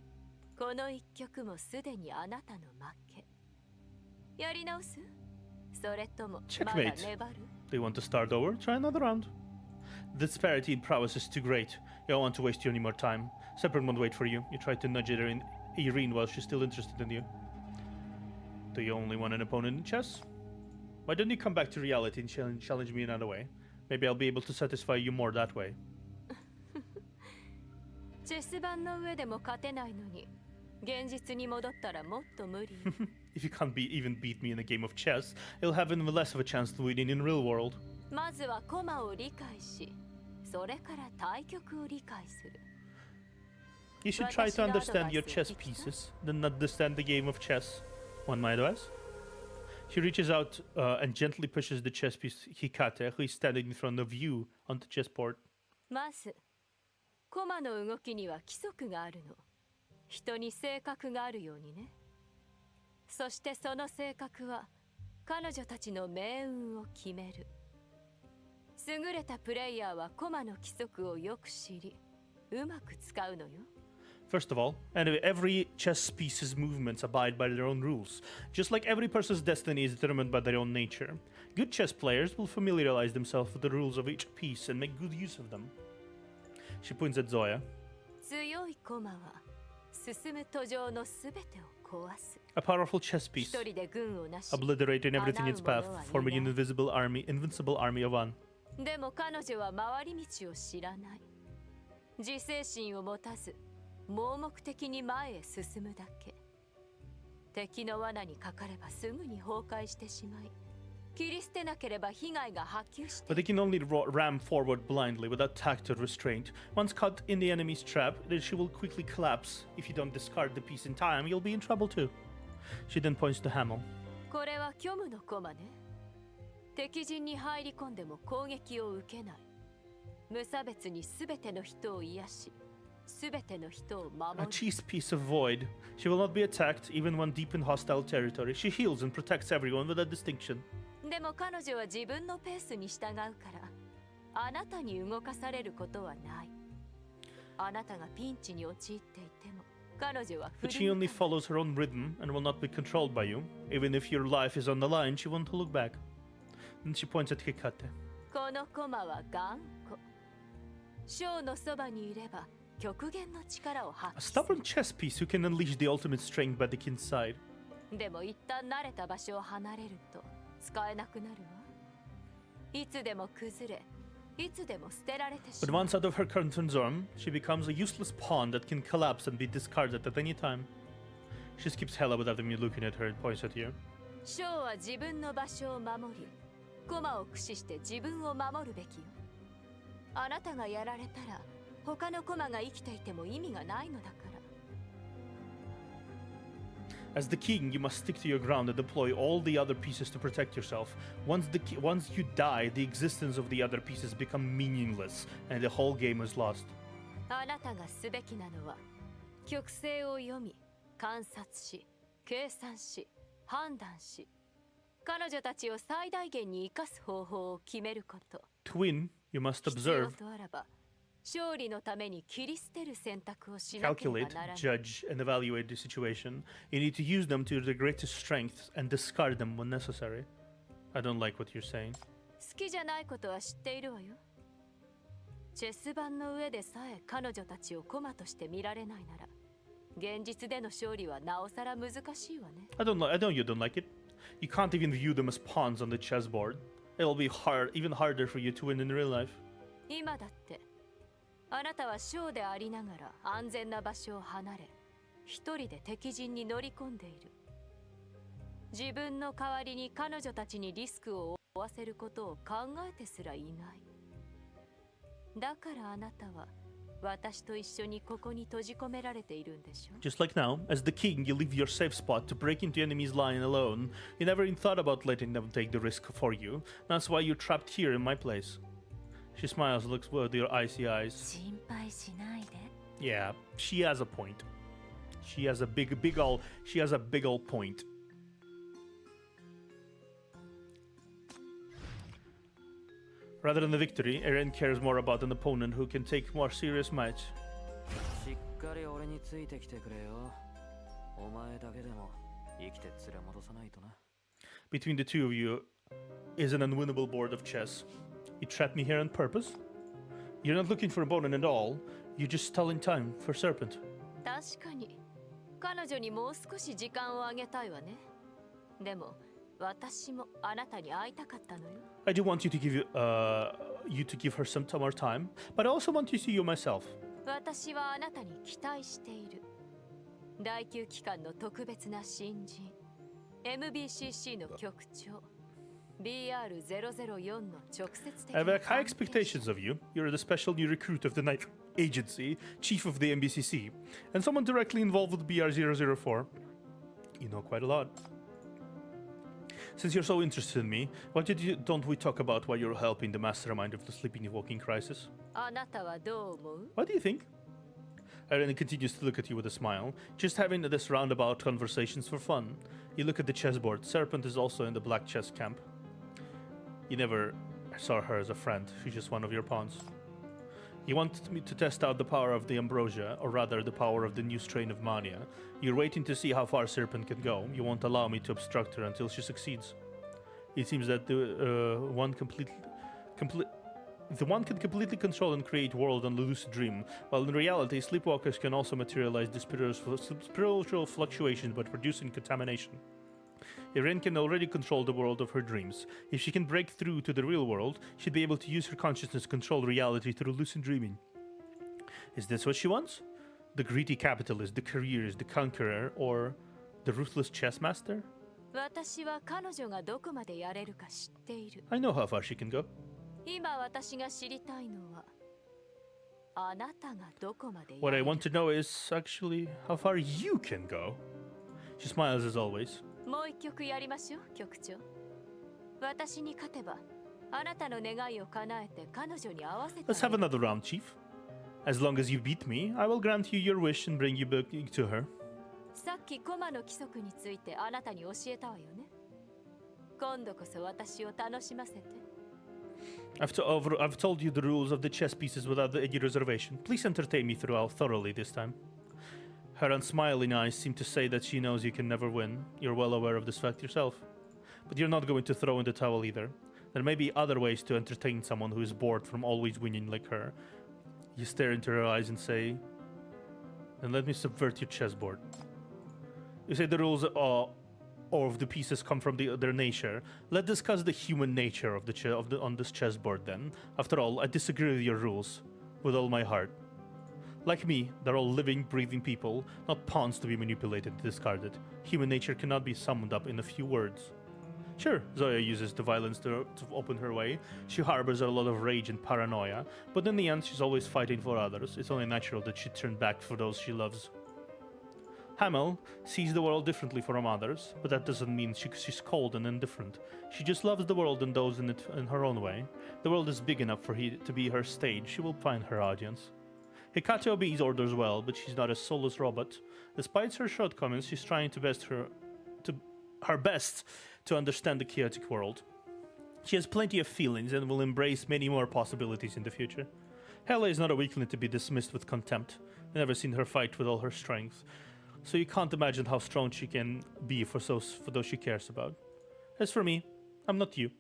この一曲もすでにあなたの負け。やり直す？それともまだ Checkmate. 粘る？ Do you want to start over? Try another round. The disparity in prowess is too great. You don't want to waste any more time. Separate won't wait for you. You try to nudge Irene while she's still interested in you. Do you only want an opponent in chess? Why don't you come back to reality and challenge me another way? Maybe I'll be able to satisfy you more that way. チェス盤の上でも勝てないのに、現実に戻ったらもっと無理。 If you can't even beat me in a game of chess, you'll have even less of a chance to win in real world. まずはコマを理解し、それから対局を理解する。 You should try to understand your chess pieces, then understand the game of chess. Want my advice? She reaches out and gently pushes the chess piece Hikate, who is standing in front of you, on the chessboard. まず、コマの動きには規則があるの。人に性格があるようにね。そしてその性格は彼女たちの命運を決める。優れたプレイヤーはコマの規則をよく知り、うまく使うのよ。 First of all, anyway, every chess piece's movements abide by their own rules, just like every person's destiny is determined by their own nature. Good chess players will familiarize themselves with the rules of each piece and make good use of them. She points at Zoya. 強いコマは進む途上のすべてを壊す。 A powerful chess 一 piece, 人で軍をなし、 obliterating everything in its path, forming an invincible army of one. でも彼女は回り道を知らない。自制心を持たず、盲目的に前へ進むだけ。敵の罠にかかればすぐに崩壊してしまい、切り捨てなければ被害が波及して But they can only ram forward blindly without tact or restraint. Once caught in the enemy's trap, then she will quickly collapse. If you don't discard the piece in time, you'll be in trouble too. She then points to Hamel. これは虚無のコマね。敵陣に入り込んでも攻撃を受けない。無差別に全ての人を癒し、全ての人を守 A る。 cheese piece of void. She will not be attacked even when deep in hostile territory. She heals and protects everyone without distinction. でも彼女は自分のペースに従うから、あなたに動かされることはない。あなたがピンチに陥っていても、彼女は振 But り she 向 only かない。 follows her own rhythm and will not be controlled by you. Even if your life is on the line, she won't look back. Then she points at Hikate. このコマは頑固。ショーのそばにいれば極限の力を A 発揮す stubborn chess piece who can unleash the ultimate strength by the king's side. る。でも一旦慣れた場所を離れると使えなくなるわ。いつでも崩れ、いつでも捨てられてし But まう。 once out of her current zone, she becomes a useless pawn that can collapse and be discarded at any time. She just keeps hella without me looking at her and points at you. ショーは自分の場所を守り、駒を駆使して自分を守るべきよ。あなたがやられたら、他の駒が生きていても意味がないのだから。As the king, you must stick to your ground and deploy all the other pieces to protect yourself. Once you die, the existence of the other pieces become meaningless, and the whole game is lost. あなたがすべきなのは、曲線を読み、観察し、計算し、判断し、彼女たちを最大限に生かす方法を決めること。To win, you must 必要 observe, とあらば、勝利のために切り捨てる選択をしなければ calculate, ならない ならない。 judge, and evaluate the situation. You need to use them to their greatest strength and discard them when necessary. I don't like what you're saying. 好きじゃないことは知っているわよ。チェス盤の上でさえ彼女たちを駒として見られないなら、現実での勝利はなおさら難しいわね。I know you don't like it. You can't even view them as pawns on the chessboard. It'll be even harder for you to win in real life. 今だって、あなたはショーでありながら安全な場所を離れ、一人で敵陣に乗り込んでいる。自分の代わりに彼女たちにリスクを負わせることを考えてすらいない。だからあなたは私と一緒にここに閉じ込められているんでしょ。 Just like now, as the king, you leave your safe spot to break into enemy's line alone. You never even thought about letting them take the risk for you. That's why you're trapped here in my place. She smiles, looks with your icy eyes. 心配しないで。 Yeah, she has a point. She has a big old point. Rather than the victory, Eren cares more about an opponent who can take more serious match. しっかり俺についてきてくれよ。お前だけでも生きて連れ戻さないとな。 Between the two of you is an unwinnable board of chess. You trapped me here on purpose? You're not looking for an opponent at all. You're just stalling time for Serpent. 確かに彼女にもう少し時間をあげたいわね。でも私もあなたに会いたかったのよ。 I do want you to give her some more time, but I also want to see you myself. 私はあなたに期待している。第9機関の特別な新人 MBCC の局長 BR004 の直接的 I have な high 関係者 expectations of you. You're the special new recruit of the Night Agency, chief of the MBCC, and someone directly involved with BR004. You know quite a lot. Since you're so interested in me, don't we talk about why you're helping the mastermind of the Sleeping Walking Crisis? あなたはどう思う？ What do you think? Eren continues to look at you with a smile, just having this roundabout conversations for fun. You look at the chessboard. Serpent is also in the black chess camp. You never saw her as a friend. She's just one of your pawns. You want me to test out the power of the ambrosia, or rather the power of the new strain of mania. You're waiting to see how far Serpent can go. You won't allow me to obstruct her until she succeeds. It seems that the one can completely control and create world on the lucid dream, while in reality, sleepwalkers can also materialize the spiritual fluctuations by producing contamination. Eren can already control the world of her dreams. If she can break through to the real world, she'd be able to use her consciousness to control reality through lucid dreaming. Is this what she wants? The greedy capitalist, the careerist, the conqueror, or the ruthless chess master? 私は彼女がどこまでやれるか知っている。 I know how far she can go. 今私が知りたいのはあなたがどこまでや What れ I る want to know is actually how far you can go. She smiles as always. もう一曲やりましょう、局長。私に勝てばあなたの願いを叶えて彼女に合わせて Let's have another round, Chief. As long as you beat me, I will grant you your wish and bring you back to her. さっきコマの規則についてあなたに教えたわよね。今度こそ私を楽しませて。 I've told you the rules of the chess pieces without any reservation. Please entertain me thoroughly this time. Her unsmiling eyes seem to say that she knows you can never win. You're well aware of this fact yourself. But you're not going to throw in the towel either. There may be other ways to entertain someone who is bored from always winning like her. You stare into her eyes and say, "Then let me subvert your chessboard." You say the rules of the pieces come from their nature. Let's discuss the human nature of on this chessboard then. After all, I disagree with your rules with all my heart. Like me, they're all living, breathing people, not pawns to be manipulated and discarded. Human nature cannot be summed up in a few words. Sure, Zoya uses the violence to open her way. She harbors a lot of rage and paranoia, but in the end she's always fighting for others. It's only natural that she'd turn back for those she loves. Hamel sees the world differently from others, but that doesn't mean she's cold and indifferent. She just loves the world and those in it in her own way. The world is big enough for to be her stage. She will find her audience. Hecate obeys orders well, but she's not a soulless robot. Despite her shortcomings, she's trying her best to understand the chaotic world. She has plenty of feelings and will embrace many more possibilities in the future. Hela is not a weakling to be dismissed with contempt. I've never seen her fight with all her strength, so you can't imagine how strong she can be for those she cares about. As for me, I'm not you.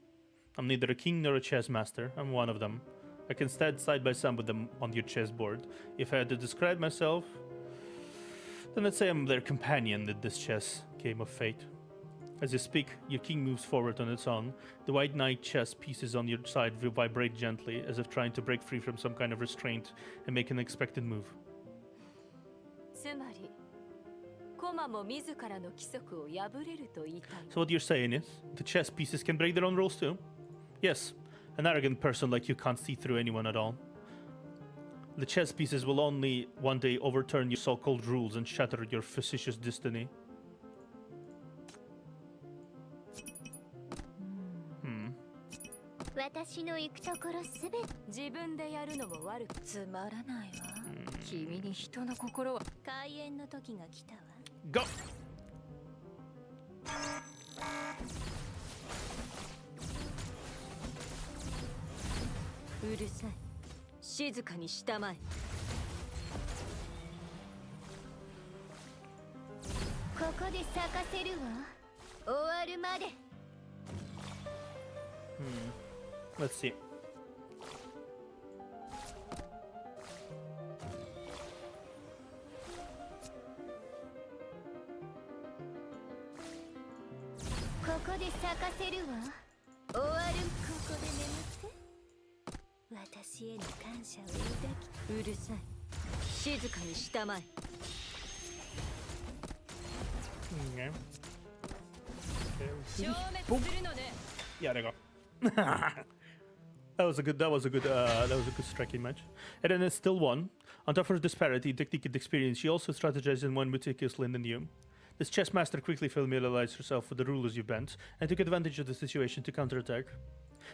I'm neither a king nor a chess master. I'm one of them. I can stand side by side with them on your chessboard. If I had to describe myself, then let's say I'm their companion in this chess game of fate. As you speak, your king moves forward on its own. The white knight chess pieces on your side vibrate gently, as if trying to break free from some kind of restraint and make an expected move. So what you're saying is, the chess pieces can break their own rules too? Yes. An arrogant person like you can't see through anyone at all. The chess pieces will only one day overturn your so-called rules and shatter your facetious destiny. Go! Let's see. Okay. Boom. Yeah, there you go. That was a good striking match. And then it's still one. On top of disparity, technique and experience, she also strategized in one meticulously than you. This chess master quickly familiarized herself with the rules you bent and took advantage of the situation to counterattack.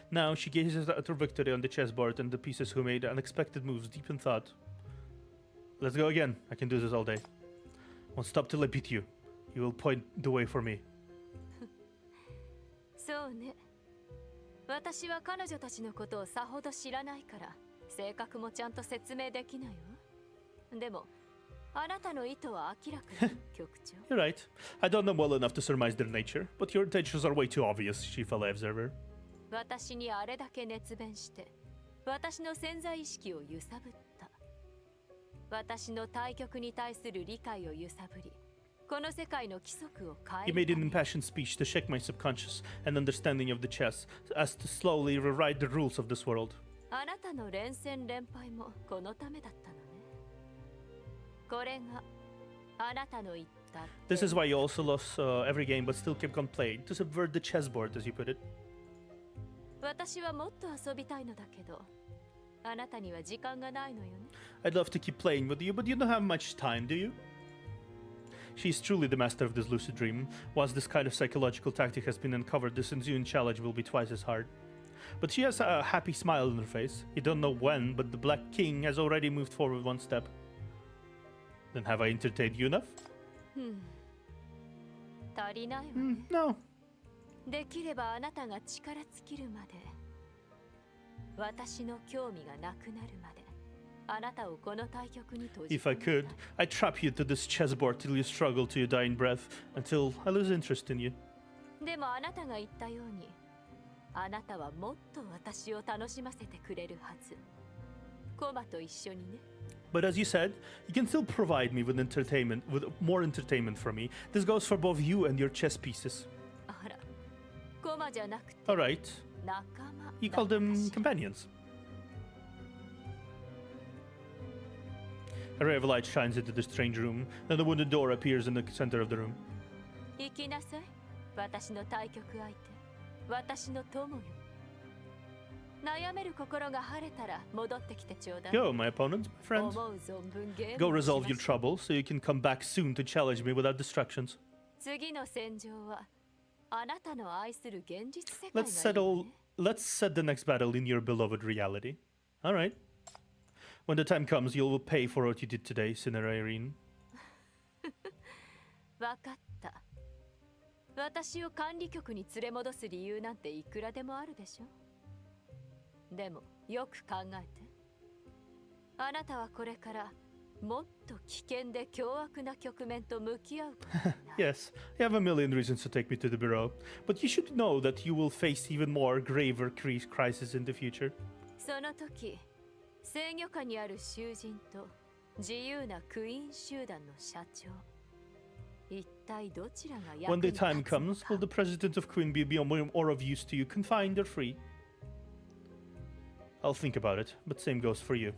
Now she gazes at her victory on the chessboard and the pieces who made unexpected moves deep in thought. Let's go again. I can do this all day. Won't stop till I beat you. You will point the way for me. そうね。私は彼女たちのことをさほど知らないから、性格もちゃんと説明できないわ。でも、あなたの意図は明らかに、局長。You're right. I don't know well enough to surmise their nature, but your intentions are way too obvious, Chief Ally Observer. 私にあれだけ熱弁して、私の潜在意識を揺さぶった。私の対局に対する理解を揺さぶり。He made an impassioned speech to shake my subconscious and understanding of the chess, as to slowly rewrite the rules of this world. This is why you also lost every game but still kept on playing, to subvert the chessboard, as you put it. I'd love to keep playing with you, but you don't have much time, do you? She's truly the master of this lucid dream. Once this kind of psychological tactic has been uncovered, this ensuing challenge will be twice as hard. But she has a happy smile on her face. You don't know when, but the Black King has already moved forward one step. Then have I entertained you enough? No. できればあなたが力尽きるまで、私の興味がなくなるまで。If I could, I'd trap you to this chessboard till you struggle to your dying breath, until I lose interest in you. But as you said, you can still provide me with entertainment, with more entertainment for me. This goes for both you and your chess pieces. Alright. You call them companions. A ray of light shines into the strange room, then the wooden door appears in the center of the room. 行きなさい。私の対局相手。私の友よ。悩める心が晴れたら戻ってきてちょうだい。Go, my opponent, my friend. 思う存分ゲー Go ムをしましょう resolve your trouble so you can come back soon to challenge me without distractions. 次の戦場はあなたの愛する現実世界がいい Let's わね let's set the next battle in your beloved reality. Alright. When the time comes, you'll pay for what you did today, shiinareii. わかった。私を管理局に連れ戻す理由なんていくらでもあるでしょ。でもよく考えて。あなたはこれからもっと危険で凶悪な局面と向き合うことになる。Yes, you have a million reasons to take me to the bureau, but you should know that you will face even more graver crises in the future. その時、制御下にある囚人と自由なクイーン集団の社長。一体どちらが役 When に the 立つの time か comes, will the president of Queen be more of use to you, confined or free? I'll think about it, but same goes for you.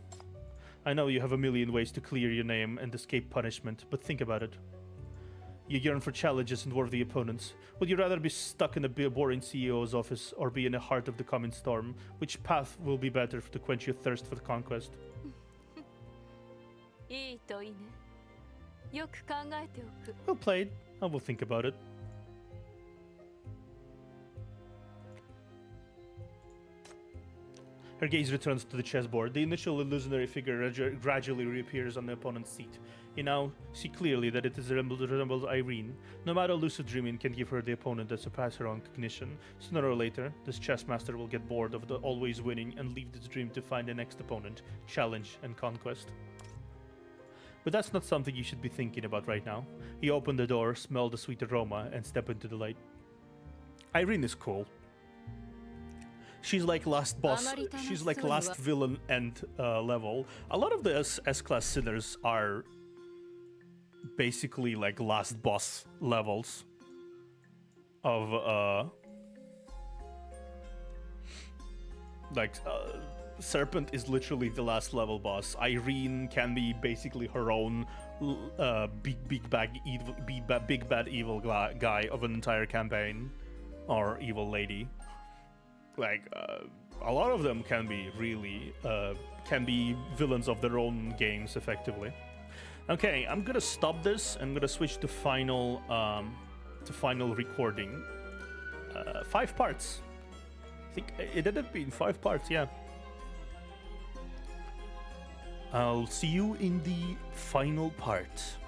I know you have a million ways to clear your name and escape punishment, but think about it. You yearn for challenges and worthy opponents. Would you rather be stuck in a boring CEO's office or be in the heart of the coming storm? Which path will be better to quench your thirst for the conquest? いいといいね。よく考えておく。 Well played. I will think about it. Her gaze returns to the chessboard. The initial illusionary figure gradually reappears on the opponent's seat. You now see clearly that it resembles Irene. No matter lucid dreaming can give her the opponent that surpasses her own cognition. Sooner or later, this chess master will get bored of the always winning and leave this dream to find the next opponent, challenge, and conquest. But that's not something you should be thinking about right now. He opened the door, smelled the sweet aroma, and stepped into the light. Irene is cool. She's like last boss. She's like last villain end level. A lot of the S-class sinners are basically like last boss levels of Serpent is literally the last level boss. Irene can be basically her own big bad evil guy of an entire campaign, or evil lady. Like a lot of them can be really can be villains of their own games effectively. Okay, I'm gonna stop this. I'm gonna switch to final recording. 5 parts. I think it ended up being 5 parts. Yeah. I'll see you in the final part.